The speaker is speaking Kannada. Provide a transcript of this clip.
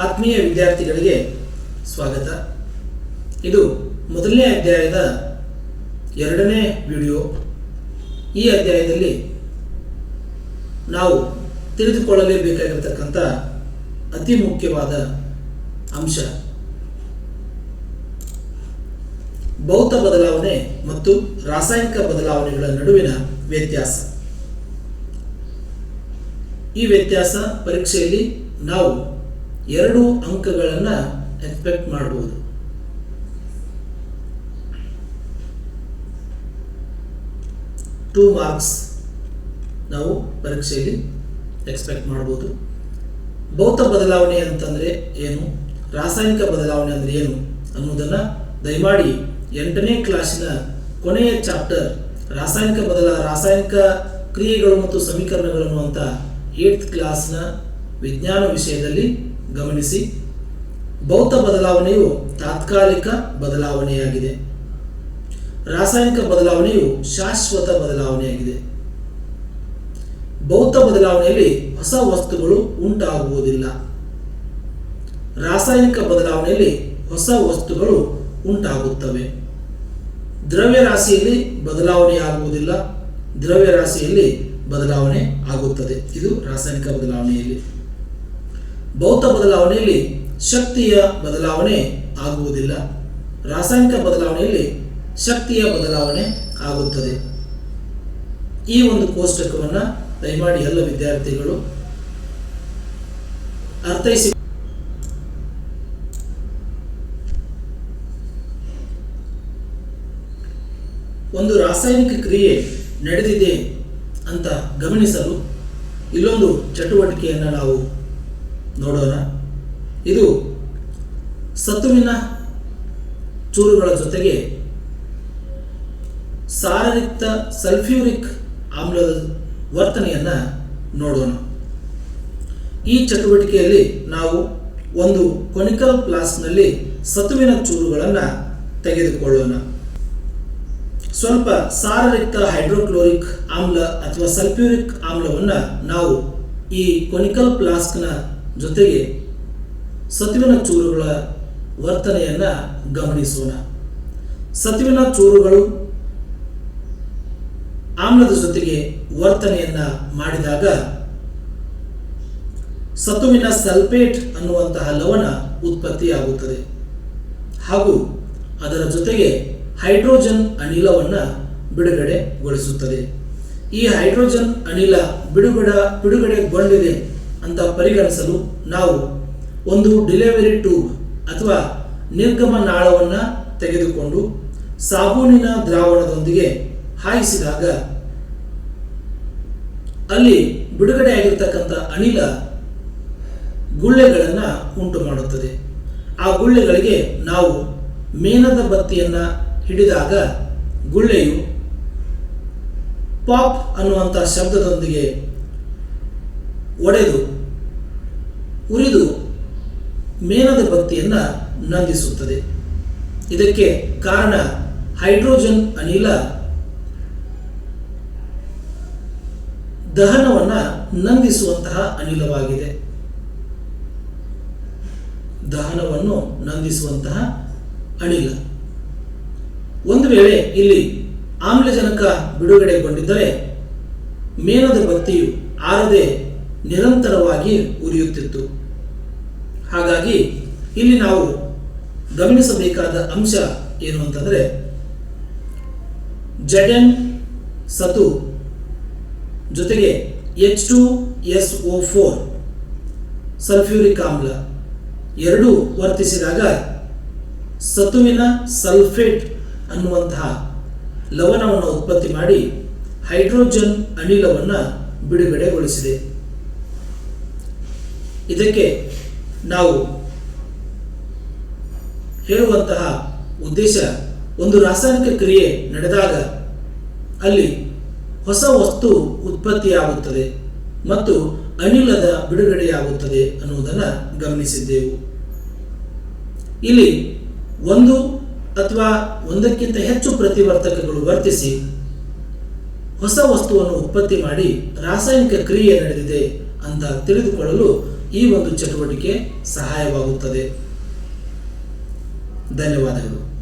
ಆತ್ಮೀಯ ವಿದ್ಯಾರ್ಥಿಗಳಿಗೆ ಸ್ವಾಗತ. ಇದು ಮೊದಲನೇ ಅಧ್ಯಾಯದ ಎರಡನೇ ವಿಡಿಯೋ. ಈ ಅಧ್ಯಾಯದಲ್ಲಿ ನಾವು ತಿಳಿದುಕೊಳ್ಳಲೇಬೇಕಾಗಿರತಕ್ಕಂಥ ಅತಿ ಮುಖ್ಯವಾದ ಅಂಶ ಭೌತ ಬದಲಾವಣೆ ಮತ್ತು ರಾಸಾಯನಿಕ ಬದಲಾವಣೆಗಳ ನಡುವಿನ ವ್ಯತ್ಯಾಸ. ಈ ವ್ಯತ್ಯಾಸ ಪರೀಕ್ಷೆಯಲ್ಲಿ ನಾವು 2 ಅಂಕಗಳನ್ನು ಎಕ್ಸ್ಪೆಕ್ಟ್ ಮಾಡಬಹುದು. ಟೂ ಮಾರ್ಕ್ಸ್ ನಾವು ಪರೀಕ್ಷೆಯಲ್ಲಿ ಎಕ್ಸ್ಪೆಕ್ಟ್ ಮಾಡಬಹುದು. ಭೌತ ಬದಲಾವಣೆ ಅಂತಂದರೆ ಏನು, ರಾಸಾಯನಿಕ ಬದಲಾವಣೆ ಅಂದರೆ ಏನು ಅನ್ನೋದನ್ನು ದಯಮಾಡಿ 8ನೇ ಕ್ಲಾಸಿನ ಕೊನೆಯ ಚಾಪ್ಟರ್ ರಾಸಾಯನಿಕ ಕ್ರಿಯೆಗಳು ಮತ್ತು ಸಮೀಕರಣಗಳನ್ನು ಅಂತ 8th ಕ್ಲಾಸ್ನ ವಿಜ್ಞಾನ ವಿಷಯದಲ್ಲಿ ಗಮನಿಸಿ. ಭೌತ ಬದಲಾವಣೆಯು ತಾತ್ಕಾಲಿಕ ಬದಲಾವಣೆಯಾಗಿದೆ. ರಾಸಾಯನಿಕ ಬದಲಾವಣೆಯು ಶಾಶ್ವತ ಬದಲಾವಣೆಯಾಗಿದೆ. ಭೌತ ಬದಲಾವಣೆಯಲ್ಲಿ ಹೊಸ ವಸ್ತುಗಳು ಉಂಟಾಗುವುದಿಲ್ಲ. ರಾಸಾಯನಿಕ ಬದಲಾವಣೆಯಲ್ಲಿ ಹೊಸ ವಸ್ತುಗಳು ಉಂಟಾಗುತ್ತವೆ. ದ್ರವ್ಯರಾಶಿಯಲ್ಲಿ ಬದಲಾವಣೆ ಆಗುವುದಿಲ್ಲ, ದ್ರವ್ಯರಾಶಿಯಲ್ಲಿ ಬದಲಾವಣೆ ಆಗುತ್ತದೆ. ಇದು ರಾಸಾಯನಿಕ ಬದಲಾವಣೆಯಲ್ಲಿ. ಭೌತ ಬದಲಾವಣೆಯಲ್ಲಿ ಶಕ್ತಿಯ ಬದಲಾವಣೆ ಆಗುವುದಿಲ್ಲ, ರಾಸಾಯನಿಕ ಬದಲಾವಣೆಯಲ್ಲಿ ಶಕ್ತಿಯ ಬದಲಾವಣೆ ಆಗುತ್ತದೆ. ಈ ಒಂದು ಕೋಷ್ಟಕವನ್ನು ದಯಮಾಡಿ ಎಲ್ಲ ವಿದ್ಯಾರ್ಥಿಗಳು ಅರ್ಥೈಸಿ. ಒಂದು ರಾಸಾಯನಿಕ ಕ್ರಿಯೆ ನಡೆದಿದೆ ಅಂತ ಗಮನಿಸಲು ಇಲ್ಲೊಂದು ಚಟುವಟಿಕೆಯನ್ನು ನಾವು ನೋಡೋಣ. ಇದು ಸತುವಿನ ಚೂರುಗಳ ಜೊತೆಗೆ ಸಾರಯುಕ್ತ ಸಲ್ಫ್ಯೂರಿಕ್ ಆಮ್ಲದ ವರ್ತನೆಯನ್ನು ನೋಡೋಣ. ಈ ಚಟುವಟಿಕೆಯಲ್ಲಿ ನಾವು ಒಂದು ಕೊನಿಕಲ್ ಫ್ಲಾಸ್ಕ್ನಲ್ಲಿ ಸತುವಿನ ಚೂರುಗಳನ್ನು ತೆಗೆದುಕೊಳ್ಳೋಣ. ಸ್ವಲ್ಪ ಸಾರಯುಕ್ತ ಹೈಡ್ರೋಕ್ಲೋರಿಕ್ ಆಮ್ಲ ಅಥವಾ ಸಲ್ಫ್ಯೂರಿಕ್ ಆಮ್ಲವನ್ನು ನಾವು ಈ ಕೊನಿಕಲ್ ಫ್ಲಾಸ್ಕ್ನ ಜೊತೆಗೆ ಸತುವಿನ ಚೂರುಗಳ ವರ್ತನೆಯನ್ನು ಗಮನಿಸೋಣ. ಸತುವಿನ ಚೂರುಗಳು ಆಮ್ಲದ ಜೊತೆಗೆ ವರ್ತನೆಯನ್ನು ಮಾಡಿದಾಗ ಸತುವಿನ ಸಲ್ಫೇಟ್ ಅನ್ನುವಂತಹ ಲವಣ ಉತ್ಪತ್ತಿಯಾಗುತ್ತದೆ ಹಾಗೂ ಅದರ ಜೊತೆಗೆ ಹೈಡ್ರೋಜನ್ ಅನಿಲವನ್ನು ಬಿಡುಗಡೆಗೊಳಿಸುತ್ತದೆ. ಈ ಹೈಡ್ರೋಜನ್ ಅನಿಲ ಬಿಡುಗಡೆಗೊಂಡಿದೆ ಅಂತ ಪರಿಗಣಿಸಲು ನಾವು ಒಂದು ಡೆಲಿವರಿ ಟ್ಯೂಬ್ ಅಥವಾ ನಿರ್ಗಮ ನಾಳವನ್ನು ತೆಗೆದುಕೊಂಡು ಸಾಬೂನಿನ ದ್ರಾವಣದೊಂದಿಗೆ ಹಾಯಿಸಿದಾಗ ಅಲ್ಲಿ ಬಿಡುಗಡೆಯಾಗಿರ್ತಕ್ಕಂಥ ಅನಿಲ ಗುಳ್ಳೆಗಳನ್ನು ಉಂಟು ಮಾಡುತ್ತದೆ. ಆ ಗುಳ್ಳೆಗಳಿಗೆ ನಾವು ಮೇಣದ ಬತ್ತಿಯನ್ನು ಹಿಡಿದಾಗ ಗುಳ್ಳೆಯು ಪಾಪ್ ಅನ್ನುವಂಥ ಶಬ್ದದೊಂದಿಗೆ ಒಡೆದು ಉರಿದು ಮೇಣದ ಬತ್ತಿಯನ್ನು ನಂದಿಸುತ್ತದೆ. ಇದಕ್ಕೆ ಕಾರಣ ಹೈಡ್ರೋಜನ್ ಅನಿಲ ದಹನವನ್ನು ನಂದಿಸುವಂತಹ ಅನಿಲವಾಗಿದೆ. ದಹನವನ್ನು ನಂದಿಸುವಂತಹ ಅನಿಲ. ಒಂದು ವೇಳೆ ಇಲ್ಲಿ ಆಮ್ಲಜನಕ ಬಿಡುಗಡೆಗೊಂಡಿದ್ದರೆ ಮೇಣದ ಬತ್ತಿಯು ಆರದೆ ನಿರಂತರವಾಗಿ ಉರಿಯುತ್ತಿತ್ತು. ಹಾಗಾಗಿ ಇಲ್ಲಿ ನಾವು ಗಮನಿಸಬೇಕಾದ ಅಂಶ ಏನು ಅಂತಂದರೆ Zn ಸತು ಜೊತೆಗೆ H2SO4 ಸಲ್ಫ್ಯೂರಿಕ್ ಆಮ್ಲ ಎರಡೂ ವರ್ತಿಸಿದಾಗ ಸತುವಿನ ಸಲ್ಫೇಟ್ ಅನ್ನುವಂತಹ ಲವಣವನ್ನು ಉತ್ಪತ್ತಿ ಮಾಡಿ ಹೈಡ್ರೋಜನ್ ಅನಿಲವನ್ನು ಬಿಡುಗಡೆಗೊಳಿಸಿದೆ. ಇದಕ್ಕೆ ನಾವು ಹೇಳುವಂತಹ ಉದ್ದೇಶ, ಒಂದು ರಾಸಾಯನಿಕ ಕ್ರಿಯೆ ನಡೆದಾಗ ಅಲ್ಲಿ ಹೊಸ ವಸ್ತು ಉತ್ಪತ್ತಿಯಾಗುತ್ತದೆ ಮತ್ತು ಅನಿಲದ ಬಿಡುಗಡೆಯಾಗುತ್ತದೆ ಅನ್ನುವುದನ್ನು ಗಮನಿಸಿದ್ದೆವು. ಇಲ್ಲಿ ಒಂದು ಅಥವಾ ಒಂದಕ್ಕಿಂತ ಹೆಚ್ಚು ಪ್ರತಿವರ್ತಕಗಳು ವರ್ತಿಸಿ ಹೊಸ ವಸ್ತುವನ್ನು ಉತ್ಪತ್ತಿ ಮಾಡಿ ರಾಸಾಯನಿಕ ಕ್ರಿಯೆ ನಡೆದಿದೆ ಅಂತ ತಿಳಿದುಕೊಳ್ಳಲು ಈ ಒಂದು ಚಟುವಟಿಕೆ ಸಹಾಯವಾಗುತ್ತದೆ. ಧನ್ಯವಾದಗಳು.